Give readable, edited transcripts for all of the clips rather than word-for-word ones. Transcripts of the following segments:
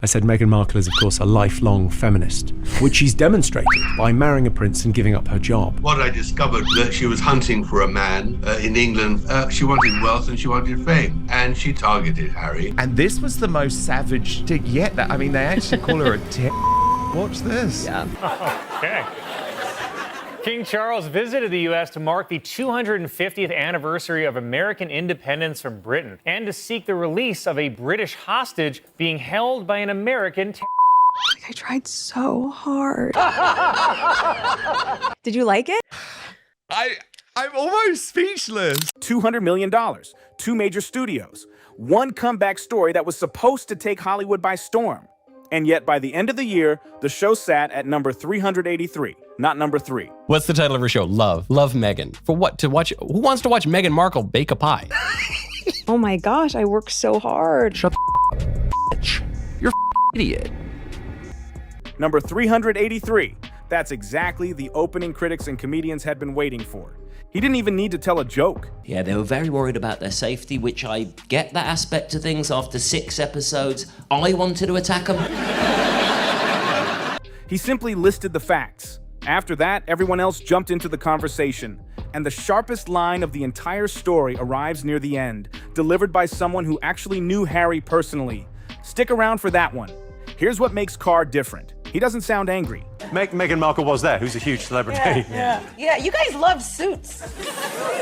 I said Meghan Markle is, of course, a lifelong feminist, which she's demonstrated by marrying a prince and giving up her job. What I discovered that she was hunting for a man in England. She wanted wealth and she wanted fame, and she targeted Harry. And this was the most savage dick yet. I mean, they actually call her a dick. Watch this. Yeah. Okay. King Charles visited the U.S. to mark the 250th anniversary of American independence from Britain and to seek the release of a British hostage being held by an American I tried so hard. Did you like it? I'm almost speechless. $200 million, 2 major studios, 1 comeback story that was supposed to take Hollywood by storm. And yet, by the end of the year, the show sat at number 383, not number 3. What's the title of her show? Love Meghan. For what? To watch? Who wants to watch Meghan Markle bake a pie? Oh my gosh, I worked so hard. Shut the bitch. You're idiot. Number 383. That's exactly the opening critics and comedians had been waiting for. He didn't even need to tell a joke. Yeah, they were very worried about their safety, which I get that aspect of things. After 6 episodes, I wanted to attack them. He simply listed the facts. After that, everyone else jumped into the conversation. And the sharpest line of the entire story arrives near the end, delivered by someone who actually knew Harry personally. Stick around for that one. Here's what makes Carr different. He doesn't sound angry. Meghan Markle was there, who's a huge celebrity. Yeah, you guys love suits.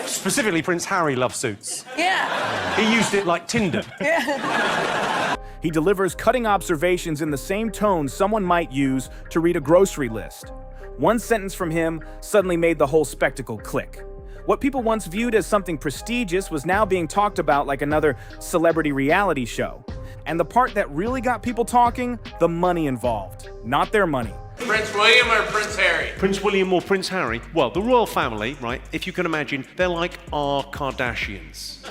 Specifically, Prince Harry loves suits. Yeah. He used it like Tinder. He delivers cutting observations in the same tone someone might use to read a grocery list. One sentence from him suddenly made the whole spectacle click. What people once viewed as something prestigious was now being talked about like another celebrity reality show. And the part that really got people talking, the money involved, not their money. Prince William or Prince Harry? Prince William or Prince Harry? Well, the royal family, right, if you can imagine, they're like our Kardashians.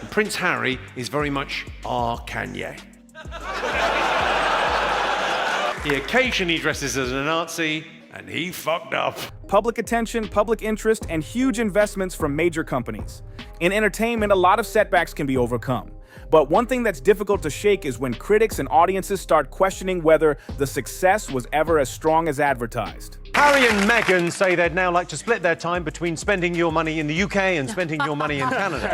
And Prince Harry is very much our Kanye. He occasionally dresses as a Nazi, and he fucked up. Public attention, public interest, and huge investments from major companies. In entertainment, a lot of setbacks can be overcome. But one thing that's difficult to shake is when critics and audiences start questioning whether the success was ever as strong as advertised. Harry and Meghan say they'd now like to split their time between spending your money in the UK and spending your money in Canada.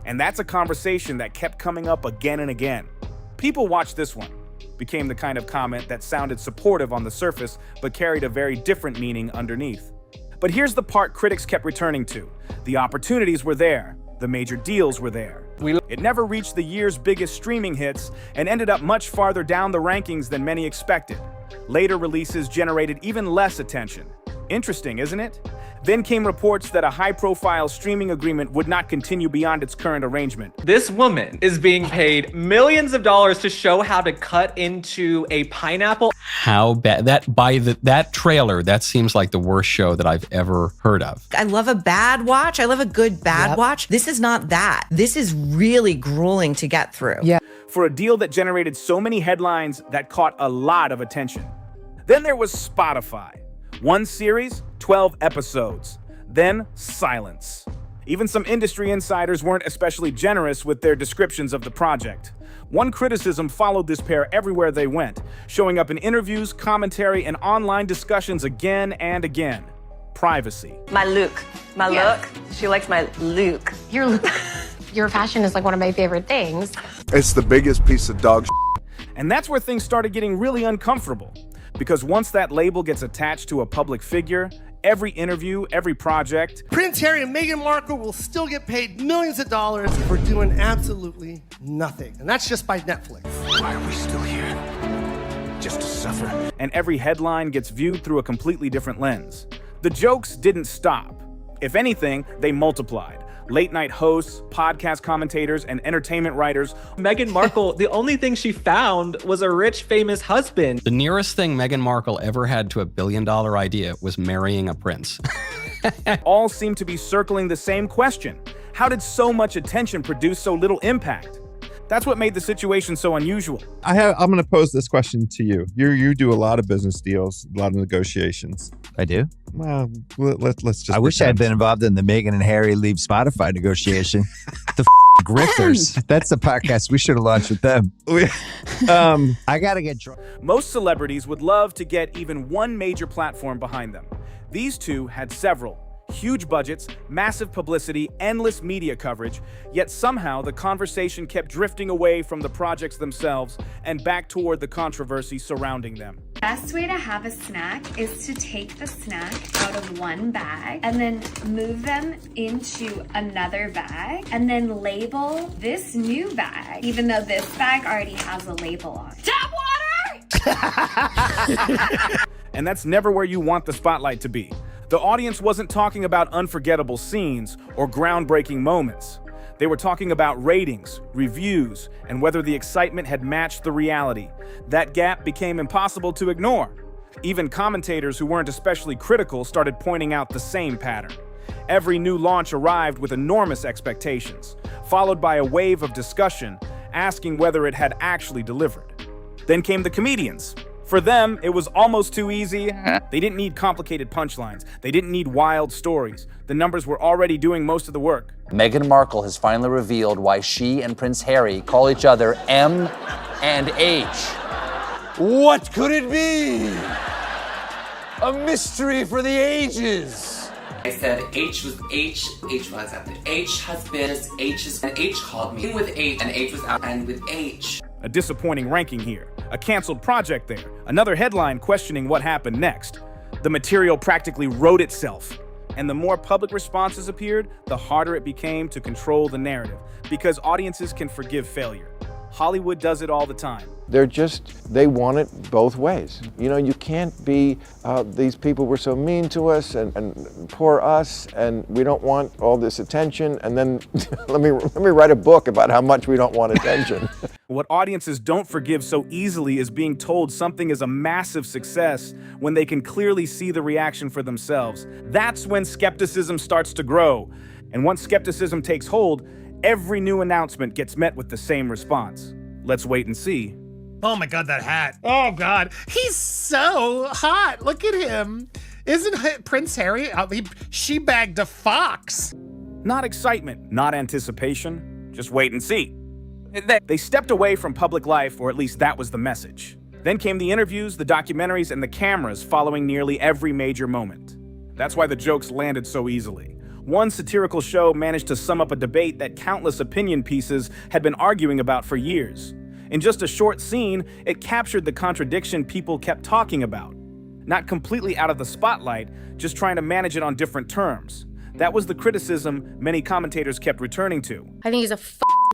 And that's a conversation that kept coming up again and again. People watch this one. Became the kind of comment that sounded supportive on the surface, but carried a very different meaning underneath. But here's the part critics kept returning to. The opportunities were there. The major deals were there. It never reached the year's biggest streaming hits and ended up much farther down the rankings than many expected. Later releases generated even less attention. Interesting, isn't it? Then came reports that a high-profile streaming agreement would not continue beyond its current arrangement. This woman is being paid millions of dollars to show how to cut into a pineapple. How bad that trailer, that seems like the worst show that I've ever heard of. I love a bad watch. I love a good bad watch. This is not that. This is really grueling to get through. Yeah. For a deal that generated so many headlines that caught a lot of attention. Then there was Spotify. 1 series, 12 episodes. Then silence. Even some industry insiders weren't especially generous with their descriptions of the project. One criticism followed this pair everywhere they went, showing up in interviews, commentary, and online discussions again and again. Privacy. My look. Look. She likes my look. Your fashion is like one of my favorite things. It's the biggest piece of dog shit. And that's where things started getting really uncomfortable. Because once that label gets attached to a public figure, every interview, every project... Prince Harry and Meghan Markle will still get paid millions of dollars for doing absolutely nothing. And that's just by Netflix. Why are we still here? Just to suffer. And every headline gets viewed through a completely different lens. The jokes didn't stop. If anything, they multiplied. Late-night hosts, podcast commentators, and entertainment writers. Meghan Markle, the only thing she found was a rich, famous husband. The nearest thing Meghan Markle ever had to a billion-dollar idea was marrying a prince. All seem to be circling the same question. How did so much attention produce so little impact? That's what made the situation so unusual. I'm going to pose this question to you. You do a lot of business deals, a lot of negotiations. I do. Well, let's just. I wish I had been involved in the Meghan and Harry leave Spotify negotiation. The Grifters. That's the podcast we should have launched with them. I gotta get drunk. Most celebrities would love to get even one major platform behind them. These two had several. Huge budgets, massive publicity, endless media coverage, yet somehow the conversation kept drifting away from the projects themselves and back toward the controversy surrounding them. Best way to have a snack is to take the snack out of one bag and then move them into another bag and then label this new bag, even though this bag already has a label on it. Tap water! And that's never where you want the spotlight to be. The audience wasn't talking about unforgettable scenes or groundbreaking moments. They were talking about ratings, reviews, and whether the excitement had matched the reality. That gap became impossible to ignore. Even commentators who weren't especially critical started pointing out the same pattern. Every new launch arrived with enormous expectations, followed by a wave of discussion asking whether it had actually delivered. Then came the comedians. For them, it was almost too easy. They didn't need complicated punchlines. They didn't need wild stories. The numbers were already doing most of the work. Meghan Markle has finally revealed why she and Prince Harry call each other M and H. What could it be? A mystery for the ages. I said H was H was out there. H has been, H is, and H called me with H, and H was out, and with H. A disappointing ranking here. A canceled project there. Another headline questioning what happened next. The material practically wrote itself. And the more public responses appeared, the harder it became to control the narrative, because audiences can forgive failure. Hollywood does it all the time. They want it both ways. You know, you can't be, these people were so mean to us and poor us, and we don't want all this attention, and then let me write a book about how much we don't want attention. What audiences don't forgive so easily is being told something is a massive success when they can clearly see the reaction for themselves. That's when skepticism starts to grow. And once skepticism takes hold, every new announcement gets met with the same response. Let's wait and see. Oh my God, that hat. Oh God, he's so hot. Look at him. Isn't Prince Harry? She bagged a fox. Not excitement, not anticipation, just wait and see. They stepped away from public life, or at least that was the message. Then came the interviews, the documentaries, and the cameras following nearly every major moment. That's why the jokes landed so easily. One satirical show managed to sum up a debate that countless opinion pieces had been arguing about for years. In just a short scene, it captured the contradiction people kept talking about. Not completely out of the spotlight, just trying to manage it on different terms. That was the criticism many commentators kept returning to. I think he's a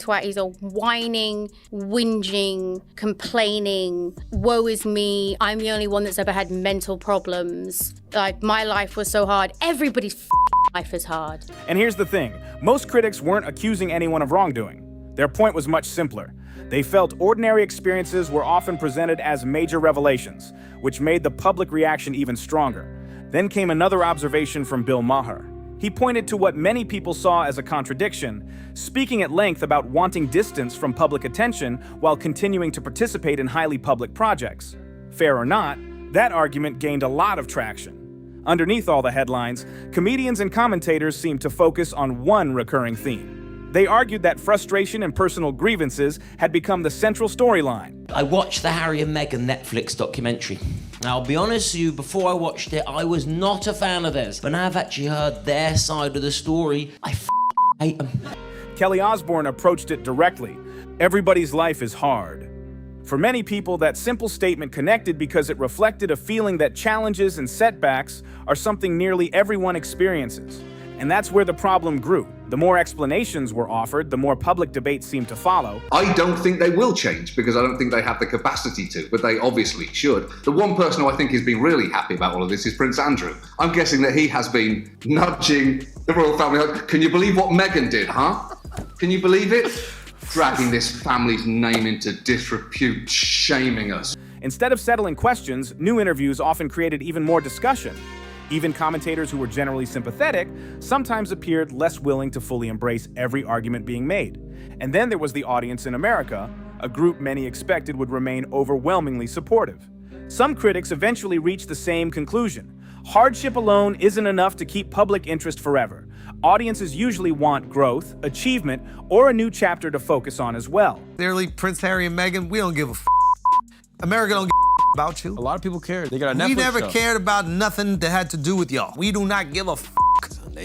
twat. He's a whining, whinging, complaining, woe is me, I'm the only one that's ever had mental problems. Like, my life was so hard. Everybody's life is hard. And here's the thing. Most critics weren't accusing anyone of wrongdoing. Their point was much simpler. They felt ordinary experiences were often presented as major revelations, which made the public reaction even stronger. Then came another observation from Bill Maher. He pointed to what many people saw as a contradiction, speaking at length about wanting distance from public attention while continuing to participate in highly public projects. Fair or not, that argument gained a lot of traction. Underneath all the headlines, comedians and commentators seemed to focus on one recurring theme. They argued that frustration and personal grievances had become the central storyline. I watched the Harry and Meghan Netflix documentary. Now, I'll be honest with you, before I watched it, I was not a fan of theirs. But now I've actually heard their side of the story, I hate them. Kelly Osbourne approached it directly. Everybody's life is hard. For many people, that simple statement connected because it reflected a feeling that challenges and setbacks are something nearly everyone experiences. And that's where the problem grew. The more explanations were offered, the more public debate seemed to follow. I don't think they will change because I don't think they have the capacity to, but they obviously should. The one person who I think has been really happy about all of this is Prince Andrew. I'm guessing that he has been nudging the royal family. Can you believe what Meghan did, huh? Can you believe it? Dragging this family's name into disrepute, shaming us. Instead of settling questions, new interviews often created even more discussion. Even commentators who were generally sympathetic sometimes appeared less willing to fully embrace every argument being made. And then there was the audience in America, a group many expected would remain overwhelmingly supportive. Some critics eventually reached the same conclusion. Hardship alone isn't enough to keep public interest forever. Audiences usually want growth, achievement, or a new chapter to focus on as well. Clearly, Prince Harry and Meghan, we don't give a f***. America don't give a about you. A lot of people care. They got a Netflix We never show. cared about nothing that had to do with y'all. We do not give a f***.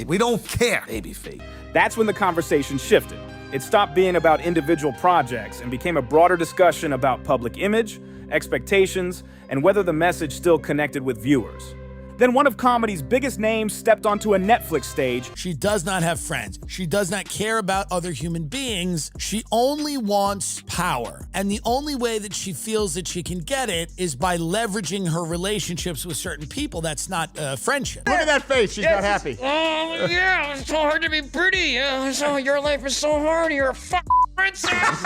We don't care. They be fake. That's when the conversation shifted. It stopped being about individual projects and became a broader discussion about public image, expectations, and whether the message still connected with viewers. Then one of comedy's biggest names stepped onto a Netflix stage. She does not have friends. She does not care about other human beings. She only wants power. And the only way that she feels that she can get it is by leveraging her relationships with certain people. That's not friendship. Look at that face. She's not happy. Oh, yeah, it's so hard to be pretty. So your life is so hard. You're a fucking princess.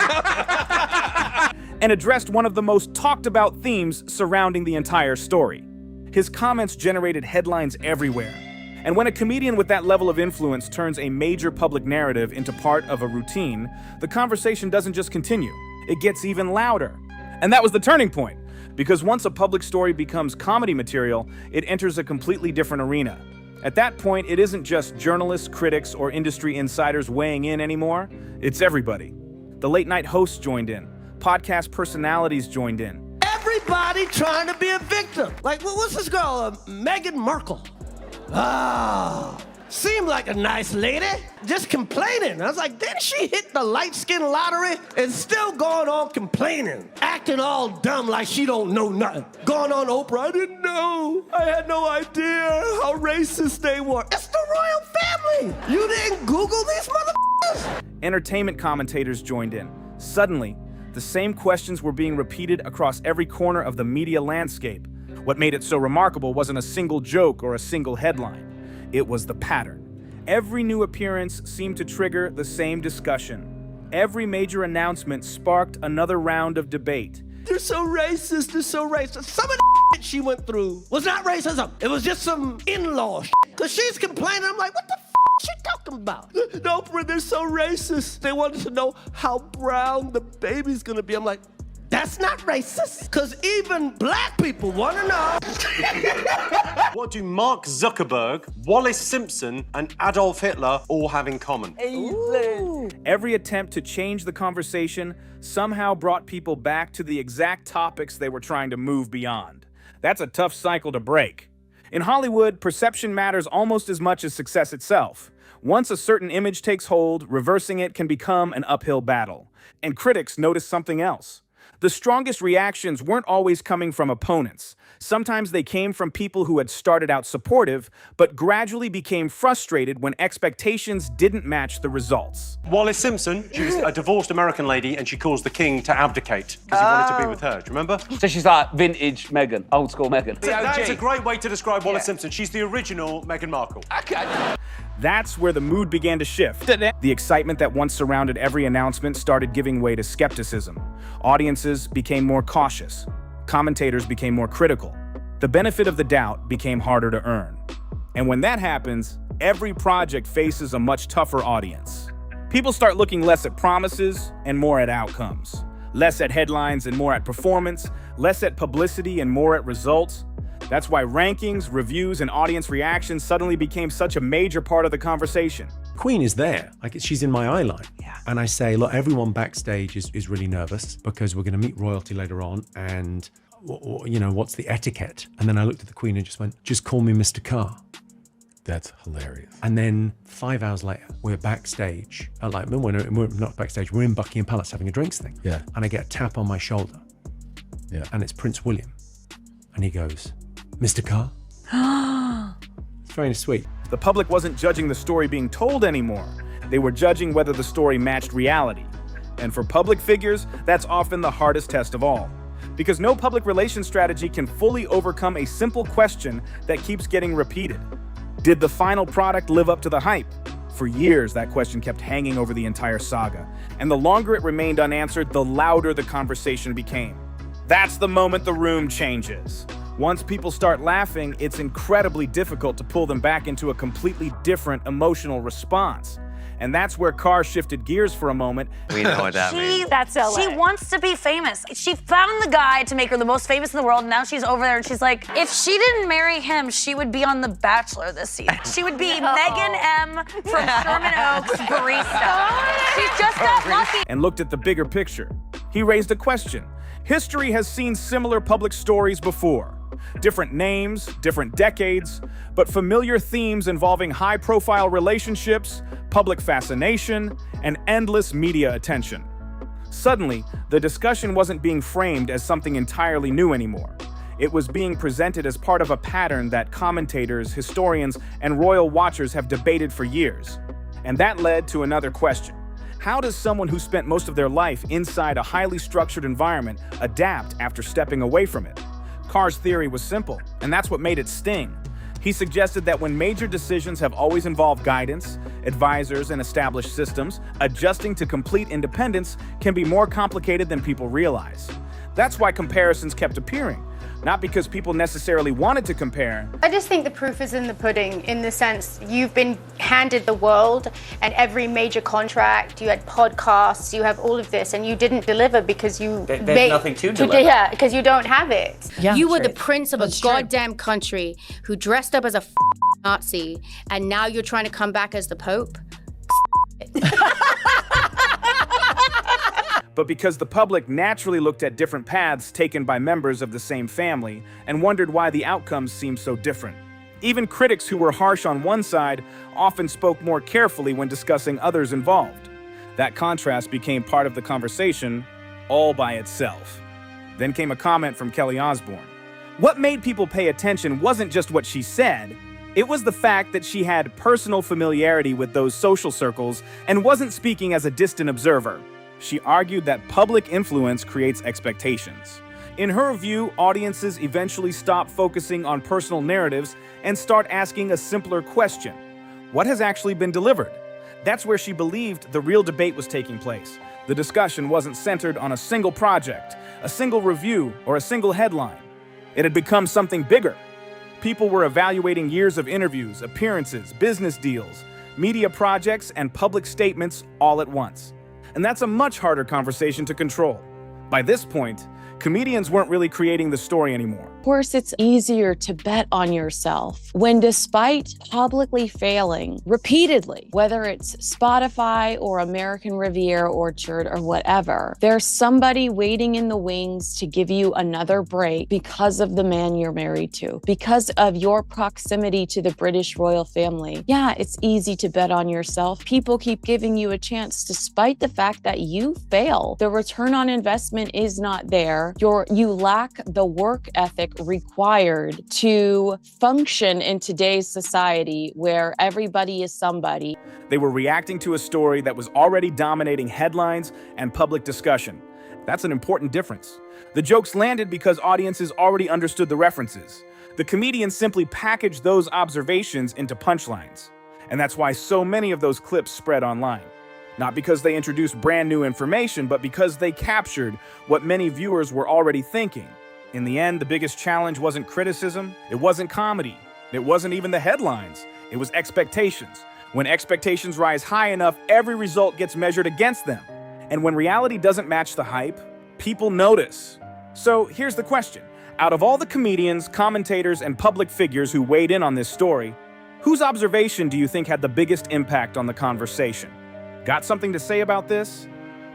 And addressed one of the most talked about themes surrounding the entire story. His comments generated headlines everywhere. And when a comedian with that level of influence turns a major public narrative into part of a routine, the conversation doesn't just continue, it gets even louder. And that was the turning point, because once a public story becomes comedy material, it enters a completely different arena. At that point, it isn't just journalists, critics, or industry insiders weighing in anymore, it's everybody. The late night hosts joined in, podcast personalities joined in. Everybody trying to be a victim. Like, what's this girl, Meghan Markle? Seemed like a nice lady, just complaining. I was like, didn't she hit the light skin lottery and still going on complaining? Acting all dumb like she don't know nothing. Going on Oprah, I didn't know. I had no idea how racist they were. It's the royal family. You didn't Google these motherfuckers? Entertainment commentators joined in. Suddenly, the same questions were being repeated across every corner of the media landscape. What made it so remarkable wasn't a single joke or a single headline. It was the pattern. Every new appearance seemed to trigger the same discussion. Every major announcement sparked another round of debate. They're so racist, they're so racist. Some of the she went through was not racism. It was just some in-law shit. Cause she's complaining, I'm like, what the she talking about? Oprah, they're so racist. They wanted to know how brown the baby's gonna be. I'm like, that's not racist. Cause even black people wanna know. What do Mark Zuckerberg, Wallace Simpson, and Adolf Hitler all have in common? Every attempt to change the conversation somehow brought people back to the exact topics they were trying to move beyond. That's a tough cycle to break. In Hollywood, perception matters almost as much as success itself. Once a certain image takes hold, reversing it can become an uphill battle. And critics notice something else. The strongest reactions weren't always coming from opponents. Sometimes they came from people who had started out supportive, but gradually became frustrated when expectations didn't match the results. Wallace Simpson, she was a divorced American lady and she caused the king to abdicate because he wanted to be with her. Do you remember? So she's like vintage Meghan, old school Meghan. That's a great way to describe Wallace Simpson. She's the original Meghan Markle. That's where the mood began to shift. The excitement that once surrounded every announcement started giving way to skepticism. Audiences became more cautious. Commentators became more critical. The benefit of the doubt became harder to earn. And when that happens, every project faces a much tougher audience. People start looking less at promises and more at outcomes. Less at headlines and more at performance. Less at publicity and more at results. That's why rankings, reviews, and audience reactions suddenly became such a major part of the conversation. Queen is there, like she's in my eye line. Yeah. And I say, look, everyone backstage is really nervous because we're going to meet royalty later on and, you know, what's the etiquette? And then I looked at the Queen and just went, just call me Mr. Carr. That's hilarious. And then 5 hours later, we're backstage. We're not backstage, we're in Buckingham Palace having a drinks thing. Yeah. And I get a tap on my shoulder. Yeah. And it's Prince William. And he goes, Mr. Carr? It's very sweet. The public wasn't judging the story being told anymore. They were judging whether the story matched reality. And for public figures, that's often the hardest test of all. Because no public relations strategy can fully overcome a simple question that keeps getting repeated. Did the final product live up to the hype? For years, that question kept hanging over the entire saga. And the longer it remained unanswered, the louder the conversation became. That's the moment the room changes. Once people start laughing, it's incredibly difficult to pull them back into a completely different emotional response. And that's where Carr shifted gears for a moment. We know what that means. That's LA. She wants to be famous. She found the guy to make her the most famous in the world, and now she's over there and she's like, if she didn't marry him, she would be on The Bachelor this season. She would be Megan M. from Sherman Oaks barista. She just got lucky. And looked at the bigger picture. He raised a question. History has seen similar public stories before. Different names, different decades, but familiar themes involving high-profile relationships, public fascination, and endless media attention. Suddenly, the discussion wasn't being framed as something entirely new anymore. It was being presented as part of a pattern that commentators, historians, and royal watchers have debated for years. And that led to another question. How does someone who spent most of their life inside a highly structured environment adapt after stepping away from it? Carr's theory was simple, and that's what made it sting. He suggested that when major decisions have always involved guidance, advisors, and established systems, adjusting to complete independence can be more complicated than people realize. That's why comparisons kept appearing, not because people necessarily wanted to compare. I just think the proof is in the pudding, in the sense you've been handed the world and every major contract, you had podcasts, you have all of this, and you didn't deliver because you There's nothing to deliver. Yeah, because you don't have it. Yeah, you were true. the prince of a goddamn country who dressed up as a Nazi, and now you're trying to come back as the Pope? But because the public naturally looked at different paths taken by members of the same family and wondered why the outcomes seemed so different. Even critics who were harsh on one side often spoke more carefully when discussing others involved. That contrast became part of the conversation all by itself. Then came a comment from Kelly Osbourne. What made people pay attention wasn't just what she said, it was the fact that she had personal familiarity with those social circles and wasn't speaking as a distant observer. She argued that public influence creates expectations. In her view, audiences eventually stop focusing on personal narratives and start asking a simpler question. What has actually been delivered? That's where she believed the real debate was taking place. The discussion wasn't centered on a single project, a single review, or a single headline. It had become something bigger. People were evaluating years of interviews, appearances, business deals, media projects, and public statements all at once. And that's a much harder conversation to control. By this point, comedians weren't really creating the story anymore. Of course, it's easier to bet on yourself when, despite publicly failing repeatedly, whether it's Spotify or American Riviera Orchard or whatever, there's somebody waiting in the wings to give you another break because of the man you're married to, because of your proximity to the British royal family. Yeah, it's easy to bet on yourself. People keep giving you a chance despite the fact that you fail. The return on investment is not there. You lack the work ethic required to function in today's society where everybody is somebody. They were reacting to a story that was already dominating headlines and public discussion. That's an important difference. The jokes landed because audiences already understood the references. The comedians simply packaged those observations into punchlines. And that's why so many of those clips spread online. Not because they introduced brand new information, but because they captured what many viewers were already thinking. In the end, the biggest challenge wasn't criticism, it wasn't comedy, it wasn't even the headlines, it was expectations. When expectations rise high enough, every result gets measured against them. And when reality doesn't match the hype, people notice. So here's the question. Out of all the comedians, commentators, and public figures who weighed in on this story, whose observation do you think had the biggest impact on the conversation? Got something to say about this?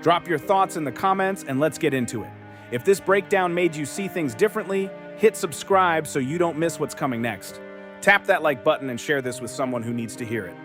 Drop your thoughts in the comments and let's get into it. If this breakdown made you see things differently, hit subscribe so you don't miss what's coming next. Tap that like button and share this with someone who needs to hear it.